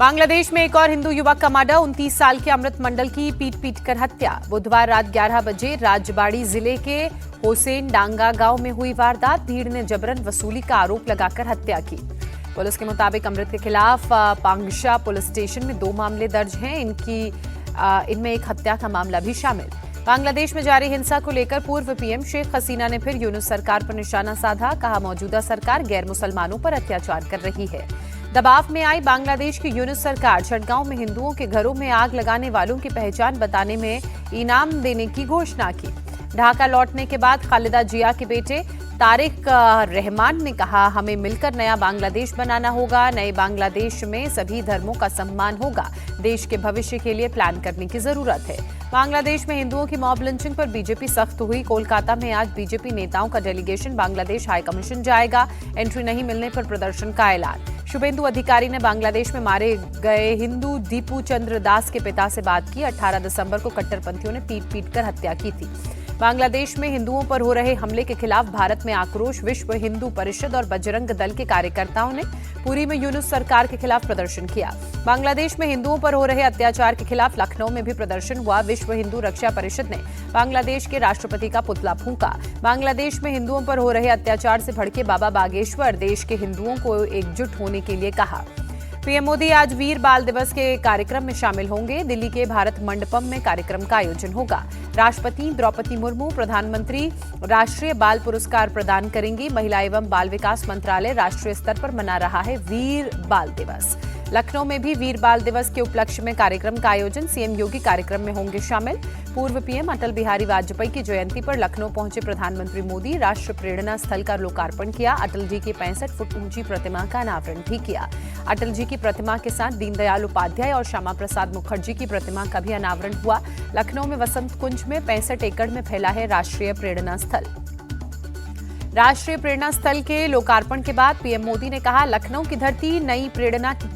बांग्लादेश में एक और हिंदू युवक का मर्डर, 29 साल के अमृत मंडल की पीट कर हत्या। बुधवार रात 11 बजे राजबाड़ी जिले के होसेन डांगा गांव में हुई वारदात। भीड़ ने जबरन वसूली का आरोप लगाकर हत्या की। पुलिस के मुताबिक अमृत के खिलाफ पांगशा पुलिस स्टेशन में 2 मामले दर्ज हैं। इनमें एक हत्या का मामला भी शामिल। बांग्लादेश में जारी हिंसा को लेकर पूर्व पीएम शेख हसीना ने फिर यूनुस सरकार पर निशाना साधा। कहा, मौजूदा सरकार गैर मुसलमानों पर अत्याचार कर रही है। दबाव में आई बांग्लादेश की यूनुस सरकार चटगांव में हिंदुओं के घरों में आग लगाने वालों की पहचान बताने में इनाम देने की घोषणा की। ढाका लौटने के बाद खालिदा जिया के बेटे तारिक रहमान ने कहा, हमें मिलकर नया बांग्लादेश बनाना होगा। नए बांग्लादेश में सभी धर्मों का सम्मान होगा। देश के भविष्य के लिए प्लान करने की जरूरत है। बांग्लादेश में हिंदुओं की मॉब लिंचिंग पर बीजेपी सख्त हुई। कोलकाता में आज बीजेपी नेताओं का डेलीगेशन बांग्लादेश हाई कमीशन जाएगा। एंट्री नहीं मिलने पर प्रदर्शन का ऐलान। शुभेंदु अधिकारी ने बांग्लादेश में मारे गए हिंदू दीपू चंद्र दास के पिता से बात की। 18 दिसंबर को कट्टरपंथियों ने पीट कर हत्या की थी। बांग्लादेश में हिंदुओं पर हो रहे हमले के खिलाफ भारत में आक्रोश। विश्व हिंदू परिषद और बजरंग दल के कार्यकर्ताओं ने पुरी में यूनुस सरकार के खिलाफ प्रदर्शन किया। बांग्लादेश में हिंदुओं पर हो रहे अत्याचार के खिलाफ लखनऊ में भी प्रदर्शन हुआ। विश्व हिंदू रक्षा परिषद ने बांग्लादेश के राष्ट्रपति का पुतला फूंका। बांग्लादेश में हिंदुओं पर हो रहे अत्याचार से भड़के बाबा बागेश्वर देश के हिंदुओं को एकजुट होने के लिए कहा। पीएम मोदी आज वीर बाल दिवस के कार्यक्रम में शामिल होंगे। दिल्ली के भारत मंडपम में कार्यक्रम का आयोजन होगा। राष्ट्रपति द्रौपदी मुर्मू प्रधानमंत्री राष्ट्रीय बाल पुरस्कार प्रदान करेंगी। महिला एवं बाल विकास मंत्रालय राष्ट्रीय स्तर पर मना रहा है वीर बाल दिवस। लखनऊ में भी वीर बाल दिवस के उपलक्ष्य में कार्यक्रम का आयोजन। सीएम योगी कार्यक्रम में होंगे शामिल। पूर्व पीएम अटल बिहारी वाजपेयी की जयंती पर लखनऊ पहुंचे प्रधानमंत्री मोदी। राष्ट्र प्रेरणा स्थल का लोकार्पण किया। अटल जी की 65 फुट ऊंची प्रतिमा का अनावरण भी किया। अटल जी की प्रतिमा के साथ दीनदयाल उपाध्याय और श्यामा प्रसाद मुखर्जी की प्रतिमा का भी अनावरण हुआ। लखनऊ में वसंत कुंज में 65 एकड़ में फैला है राष्ट्रीय प्रेरणा स्थल। राष्ट्रीय प्रेरणा स्थल के लोकार्पण के बाद पीएम मोदी ने कहा, लखनऊ की धरती नई प्रेरणा की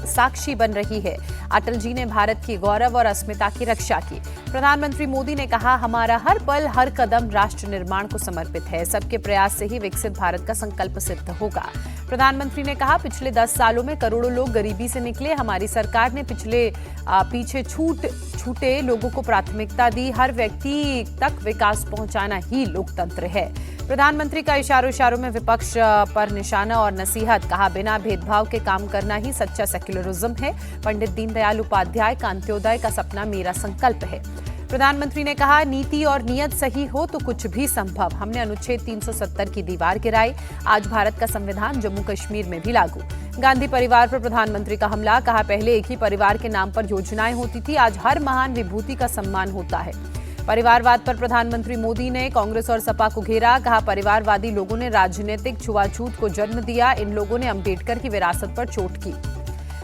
साक्षी बन रही है। अटल जी ने भारत की गौरव और अस्मिता की रक्षा की। प्रधानमंत्री मोदी ने कहा, हमारा हर पल हर कदम राष्ट्र निर्माण को समर्पित है। सबके प्रयास से ही विकसित भारत का संकल्प सिद्ध होगा। प्रधानमंत्री ने कहा, पिछले 10 सालों में करोड़ों लोग गरीबी से निकले। हमारी सरकार ने पीछे छूटे लोगों को प्राथमिकता दी। हर व्यक्ति तक विकास पहुंचाना ही लोकतंत्र है। प्रधानमंत्री का इशारों में विपक्ष पर निशाना और नसीहत। कहा, बिना भेदभाव के काम करना ही सच्चा सेक्युलरिज्म है। पंडित दीनदयाल उपाध्याय का अंत्योदय का सपना मेरा संकल्प है। प्रधानमंत्री ने कहा, नीति और नियत सही हो तो कुछ भी संभव। हमने अनुच्छेद 370 की दीवार गिराई। आज भारत का संविधान जम्मू कश्मीर में भी लागू। गांधी परिवार पर प्रधानमंत्री का हमला। कहा, पहले एक ही परिवार के नाम पर योजनाएं होती थी, आज हर महान विभूति का सम्मान होता है। परिवारवाद पर प्रधानमंत्री मोदी ने कांग्रेस और सपा को घेरा। कहा, परिवारवादी लोगों ने राजनीतिक छुआछूत को जन्म दिया। इन लोगों ने अंबेडकर की विरासत पर चोट की।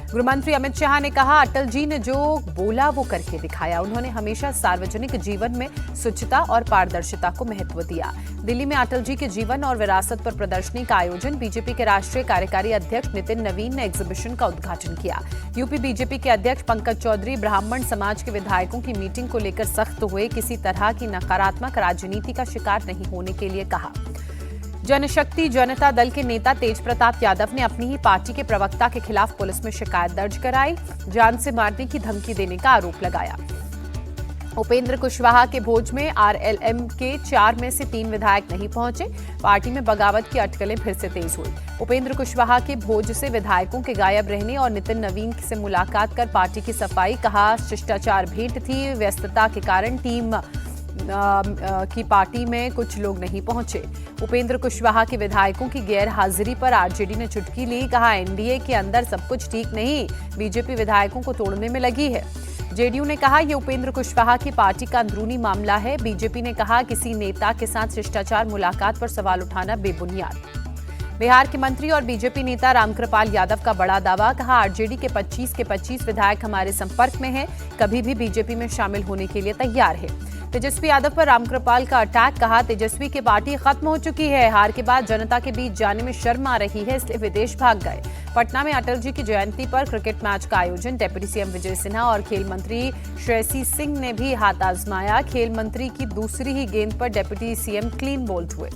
गृहमंत्री अमित शाह ने कहा, अटल जी ने जो बोला वो करके दिखाया। उन्होंने हमेशा सार्वजनिक जीवन में शुचिता और पारदर्शिता को महत्व दिया। दिल्ली में अटल जी के जीवन और विरासत पर प्रदर्शनी का आयोजन। बीजेपी के राष्ट्रीय कार्यकारी अध्यक्ष नितिन नवीन ने एग्जीबिशन का उद्घाटन किया। यूपी बीजेपी के अध्यक्ष पंकज चौधरी ब्राह्मण समाज के विधायकों की मीटिंग को लेकर सख्त हुए। किसी तरह की नकारात्मक राजनीति का शिकार नहीं होने के लिए कहा। जनशक्ति जनता दल के नेता तेज प्रताप यादव ने अपनी ही पार्टी के प्रवक्ता के खिलाफ पुलिस में शिकायत दर्ज कराई। जान से मारने की धमकी देने का आरोप लगाया। उपेंद्र कुशवाहा के भोज में आरएलएम के 4 में से 3 विधायक नहीं पहुंचे। पार्टी में बगावत की अटकलें फिर से तेज हुई। उपेंद्र कुशवाहा के भोज से विधायकों के गायब रहने और नितिन नवीन से मुलाकात कर पार्टी की सफाई। कहा, शिष्टाचार भेंट थी। व्यस्तता के कारण टीम की पार्टी में कुछ लोग नहीं पहुंचे। उपेंद्र कुशवाहा के विधायकों की गैर हाजिरी पर आरजेडी ने चुटकी ली। कहा, एनडीए के अंदर सब कुछ ठीक नहीं, बीजेपी विधायकों को तोड़ने में लगी है। जेडीयू ने कहा, यह उपेंद्र कुशवाहा की पार्टी का अंदरूनी मामला है। बीजेपी ने कहा, किसी नेता के साथ शिष्टाचार मुलाकात पर सवाल उठाना बेबुनियाद। बिहार के मंत्री और बीजेपी नेता रामकृपाल यादव का बड़ा दावा। कहा, आरजेडी के 25 के 25 विधायक हमारे संपर्क में हैं, कभी भी बीजेपी में शामिल होने के लिए तैयार है। तेजस्वी यादव पर रामकृपाल का अटैक। कहा, तेजस्वी की पार्टी खत्म हो चुकी है। हार के बाद जनता के बीच जाने में शर्म आ रही है, इसलिए विदेश भाग गए। पटना में अटल जी की जयंती पर क्रिकेट मैच का आयोजन। डिप्टी सीएम विजय सिन्हा और खेल मंत्री श्रेयसी सिंह ने भी हाथ आजमाया। खेल मंत्री की दूसरी ही गेंद पर डिप्टी सीएम क्लीन बोल्ड हुए।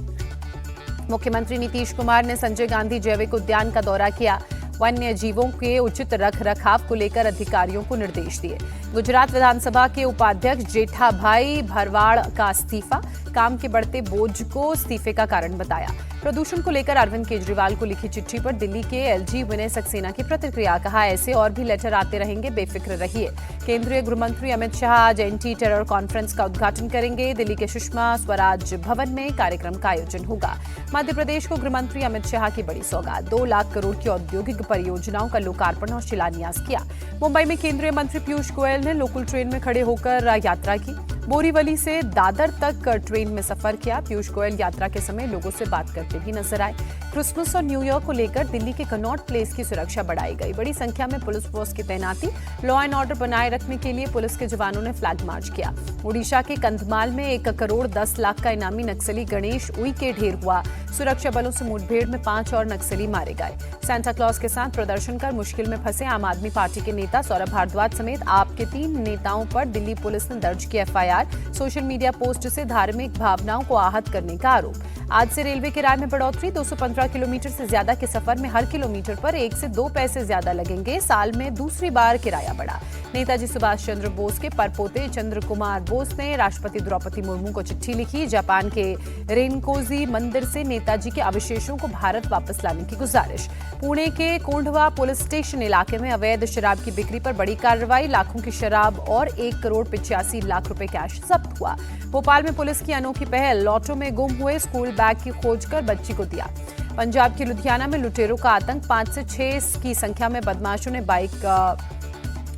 मुख्यमंत्री नीतीश कुमार ने संजय गांधी जैविक उद्यान का दौरा किया। वन्य जीवों के उचित रख रखाव को लेकर अधिकारियों को निर्देश दिए। गुजरात विधानसभा के उपाध्यक्ष जेठाभाई भरवाड़ का इस्तीफा, काम के बढ़ते बोझ को इस्तीफे का कारण बताया। प्रदूषण को लेकर अरविंद केजरीवाल को लिखी चिट्ठी पर दिल्ली के एलजी विनय सक्सेना की प्रतिक्रिया, कहा ऐसे और भी लेटर आते रहेंगे, बेफिक्र रहिए। केंद्रीय गृह मंत्री अमित शाह आज एंटी टेरर कॉन्फ्रेंस का उद्घाटन करेंगे। दिल्ली के सुषमा स्वराज भवन में कार्यक्रम का आयोजन होगा। मध्य प्रदेश को गृह मंत्री अमित शाह की बड़ी सौगात, 2 लाख करोड़ की औद्योगिक परियोजनाओं का लोकार्पण और शिलान्यास किया। मुंबई में केंद्रीय मंत्री पीयूष गोयल ने लोकल ट्रेन में खड़े होकर यात्रा की। बोरीवली से दादर तक ट्रेन में सफर किया। पीयूष गोयल यात्रा के समय लोगों से बात करते भी नजर आए। क्रिसमस और न्यू ईयर को लेकर दिल्ली के कनॉट प्लेस की सुरक्षा बढ़ाई गई। बड़ी संख्या में पुलिस फोर्स की तैनाती, लॉ एंड ऑर्डर बनाए रखने के लिए पुलिस के जवानों ने फ्लैग मार्च किया। ओडिशा के कंधमाल में 1 करोड़ 10 लाख का इनामी नक्सली गणेश उई के ढेर हुआ। सुरक्षा बलों से मुठभेड़ में 5 और नक्सली मारे गए। सांता क्लॉज के साथ प्रदर्शन कर मुश्किल में फंसे आम आदमी पार्टी के नेता सौरभ भारद्वाज समेत आप के 3 नेताओं पर दिल्ली पुलिस ने दर्ज की एफआईआर। सोशल मीडिया पोस्ट से धार्मिक भावनाओं को आहत करने का आरोप। आज से रेलवे किराए में बढ़ोतरी, 215 किलोमीटर से ज्यादा के सफर में हर किलोमीटर पर 1 से 2 पैसे ज्यादा लगेंगे। साल में दूसरी बार किराया बढ़ा। नेताजी सुभाष चंद्र बोस के परपोते चंद्र कुमार बोस ने राष्ट्रपति द्रौपदी मुर्मू को चिट्ठी लिखी। जापान के रेनकोजी मंदिर से नेताजी के अवशेषों को भारत वापस लाने की गुजारिश। पुणे के कोंढवा पुलिस स्टेशन इलाके में अवैध शराब की बिक्री पर बड़ी कार्रवाई, लाखों की शराब और 1 करोड़ 85 लाख रुपए कैश जब्त हुआ। भोपाल में पुलिस की अनोखी पहल, लॉटो में गुम हुए स्कूल बैग की खोज कर बच्ची को दिया। पंजाब के लुधियाना में लुटेरों का आतंक, 5 से 6 की संख्या में बदमाशों ने बाइक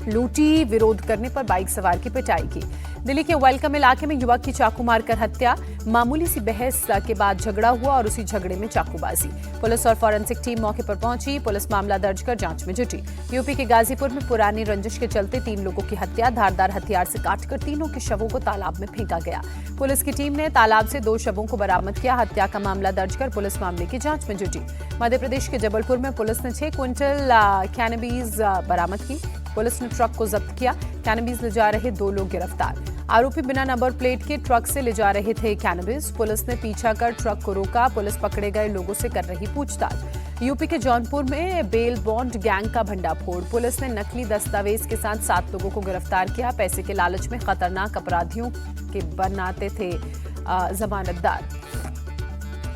लूटी, विरोध करने पर बाइक सवार की पिटाई की। दिल्ली के वेलकम इलाके में युवक की चाकू मारकर हत्या, मामूली सी बहस के बाद झगड़ा हुआ और उसी झगड़े में चाकूबाजी। पुलिस और फॉरेंसिक टीम मौके पर पहुंची। पुलिस मामला दर्ज कर जांच में जुटी। यूपी के गाजीपुर में पुरानी रंजिश के चलते 3 लोगों की हत्या, धारदार हथियार से काटकर तीनों के शवों को तालाब में फेंका गया। पुलिस की टीम ने तालाब से 2 शवों को बरामद किया। हत्या का मामला दर्ज कर पुलिस मामले की जांच में जुटी। मध्य प्रदेश के जबलपुर में पुलिस ने 6 क्विंटल कैनबीज बरामद की। पुलिस ने ट्रक को जब्त किया। कैनबीज ले जा रहे 2 लोग गिरफ्तार। आरोपी बिना नंबर प्लेट के ट्रक से ले जा रहे थे कैनबिस। पुलिस ने पीछा कर ट्रक को रोका। पुलिस पकड़े गए लोगों से कर रही पूछताछ। यूपी के जौनपुर में बेल बॉन्ड गैंग का भंडाफोड़। पुलिस ने नकली दस्तावेज के साथ 7 लोगों को गिरफ्तार किया। पैसे के लालच में खतरनाक अपराधियों के बनाते थे जमानतदार।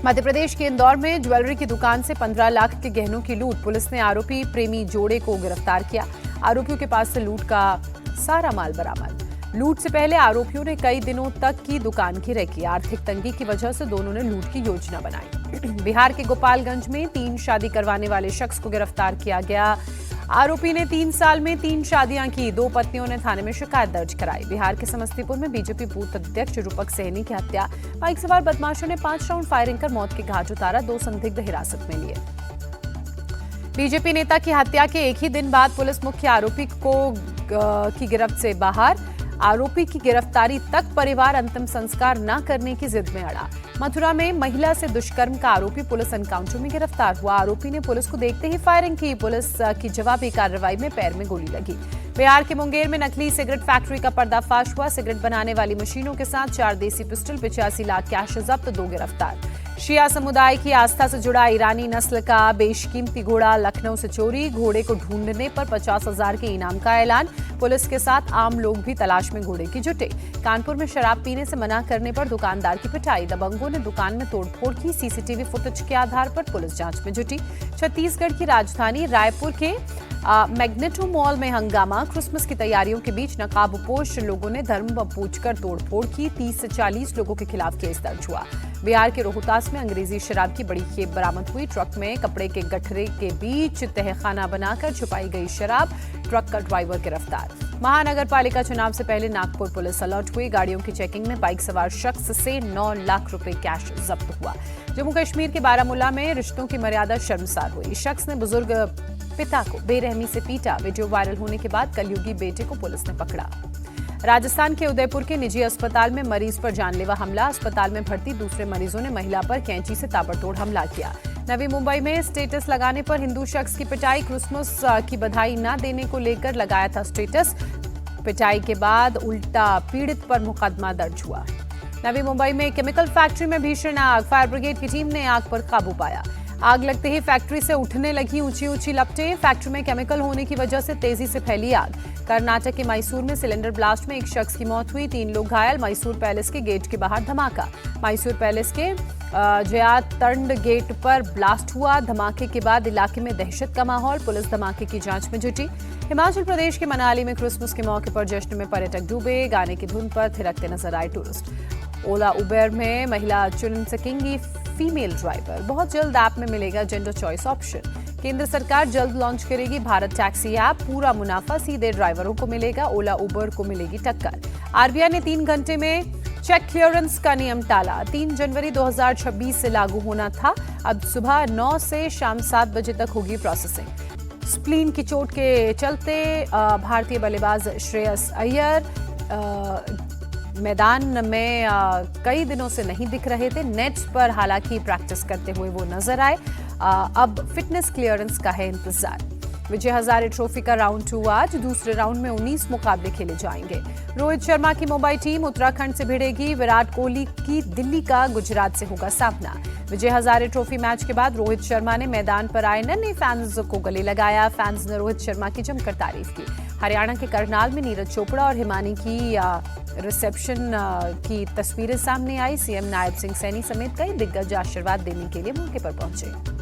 मध्य प्रदेश के इंदौर में ज्वेलरी की दुकान से 15 लाख के गहनों की लूट। पुलिस ने आरोपी प्रेमी जोड़े को गिरफ्तार किया। आरोपियों के पास से लूट का सारा माल बरामद। लूट से पहले आरोपियों ने कई दिनों तक की दुकान घेराव की। आर्थिक तंगी की वजह से दोनों ने लूट की योजना बनाई। बिहार के गोपालगंज में 3 शादी करवाने वाले शख्स को गिरफ्तार किया गया। आरोपी ने 3 साल में 3 शादियां की। 2 पत्नियों ने थाने में शिकायत दर्ज कराई। बिहार के समस्तीपुर में बीजेपी बूथ अध्यक्ष रूपक सहनी की हत्या। बाइक सवार बदमाशों ने 5 राउंड फायरिंग कर मौत के घाट उतारा। 2 संदिग्ध हिरासत में लिए। बीजेपी नेता की हत्या के एक ही दिन बाद पुलिस मुख्य आरोपी की गिरफ्त से बाहर। आरोपी की गिरफ्तारी तक परिवार अंतिम संस्कार न करने की जिद में अड़ा। मथुरा में महिला से दुष्कर्म का आरोपी पुलिस एनकाउंटर में गिरफ्तार हुआ। आरोपी ने पुलिस को देखते ही फायरिंग की। पुलिस की जवाबी कार्रवाई में पैर में गोली लगी। बिहार के मुंगेर में नकली सिगरेट फैक्ट्री का पर्दाफाश हुआ। सिगरेट बनाने वाली मशीनों के साथ 4 देसी पिस्टल, 85 लाख कैश जब्त, 2 गिरफ्तार। शिया समुदाय की आस्था से जुड़ा ईरानी नस्ल का बेशकीमती घोड़ा लखनऊ से चोरी। घोड़े को ढूंढने पर 50,000 के इनाम का ऐलान। पुलिस के साथ आम लोग भी तलाश में घोड़े की जुटे। कानपुर में शराब पीने से मना करने पर दुकानदार की पिटाई। दबंगों ने दुकान में तोड़फोड़ की। सीसीटीवी फुटेज के आधार पर पुलिस जांच में जुटी। छत्तीसगढ़ की राजधानी रायपुर के मैग्नेटो मॉल में हंगामा। क्रिसमस की तैयारियों के बीच नकाबपोश लोगों ने धर्म पूछकर तोड़फोड़ की। 30 से 40 लोगों के खिलाफ केस दर्ज हुआ। बिहार के रोहतास में अंग्रेजी शराब की बड़ी खेप बरामद हुई। ट्रक में कपड़े के गठरे के बीच तहखाना बनाकर छुपाई गई शराब। ट्रक का ड्राइवर गिरफ्तार। महानगर पालिका चुनाव से पहले नागपुर पुलिस अलर्ट हुई। गाड़ियों की चेकिंग में बाइक सवार शख्स से 9 लाख रुपए कैश जब्त हुआ। जम्मू कश्मीर के बारामूला में रिश्तों की मर्यादा शर्मसार हुई। शख्स ने बुजुर्ग पिता को बेरहमी से पीटा। वीडियो वायरल होने के बाद कलयुगी बेटे को पुलिस ने पकड़ा। राजस्थान के उदयपुर के निजी अस्पताल में मरीज पर जानलेवा हमला। अस्पताल में भर्ती दूसरे मरीजों ने महिला पर कैंची से ताबड़तोड़ हमला किया। नवी मुंबई में स्टेटस लगाने पर हिंदू शख्स की पिटाई। क्रिसमस की बधाई न देने को लेकर लगाया था स्टेटस। पिटाई के बाद उल्टा पीड़ित पर मुकदमा दर्ज हुआ। नवी मुंबई में केमिकल फैक्ट्री में भीषण आग। फायर ब्रिगेड की टीम ने आग पर काबू पाया। आग लगते ही फैक्ट्री से उठने लगी ऊंची ऊंची लपटें। फैक्ट्री में केमिकल होने की वजह से तेजी से फैली आग। कर्नाटक के मैसूर में सिलेंडर ब्लास्ट में एक शख्स की मौत हुई, 3 लोग घायल। मैसूर पैलेस के गेट के बाहर धमाका। मैसूर पैलेस के जयातंड गेट पर ब्लास्ट हुआ। धमाके के बाद इलाके में दहशत का माहौल। पुलिस धमाके की जांच में जुटी। हिमाचल प्रदेश के मनाली में क्रिसमस के मौके पर जश्न में पर्यटक डूबे। गाने की धुन पर थिरकते नजर आए टूरिस्ट। ओला उबेर में महिला चुन सकेंगी फीमेल ड्राइवर। बहुत जल्द ऐप में मिलेगा जेंडर चॉइस ऑप्शन। केंद्र सरकार जल्द लॉन्च करेगी भारत टैक्सी ऐप। पूरा मुनाफा सीधे ड्राइवरों को मिलेगा। ओला उबर को मिलेगी टक्कर। आरबीआई ने 3 घंटे में चेक क्लियरेंस का नियम टाला। 3 जनवरी 2026 से लागू होना था। अब सुबह 9 से शाम 7 बजे तक होगी प्रोसेसिंग। स्प्लीन की चोट के चलते भारतीय बल्लेबाज श्रेयस अय्यर मैदान में कई दिनों से नहीं दिख रहे थे। नेट्स पर हालांकि प्रैक्टिस करते हुए वो नजर आए। अब फिटनेस क्लियरेंस का है इंतजार। विजय हजारे ट्रॉफी का राउंड 2 आज। दूसरे राउंड में 19 मुकाबले खेले जाएंगे। रोहित शर्मा की मुंबई टीम उत्तराखंड से भिड़ेगी। विराट कोहली की दिल्ली का गुजरात से होगा सामना। विजय हजारे ट्रॉफी मैच के बाद रोहित शर्मा ने मैदान पर आए नन्हे फैंस को गले लगाया। फैंस ने रोहित शर्मा की जमकर तारीफ की। हरियाणा के करनाल में नीरज चोपड़ा और हिमानी की रिसेप्शन की तस्वीरें सामने आई। सीएम नायब सिंह सैनी समेत कई दिग्गज आशीर्वाद देने के लिए मौके पर पहुंचे।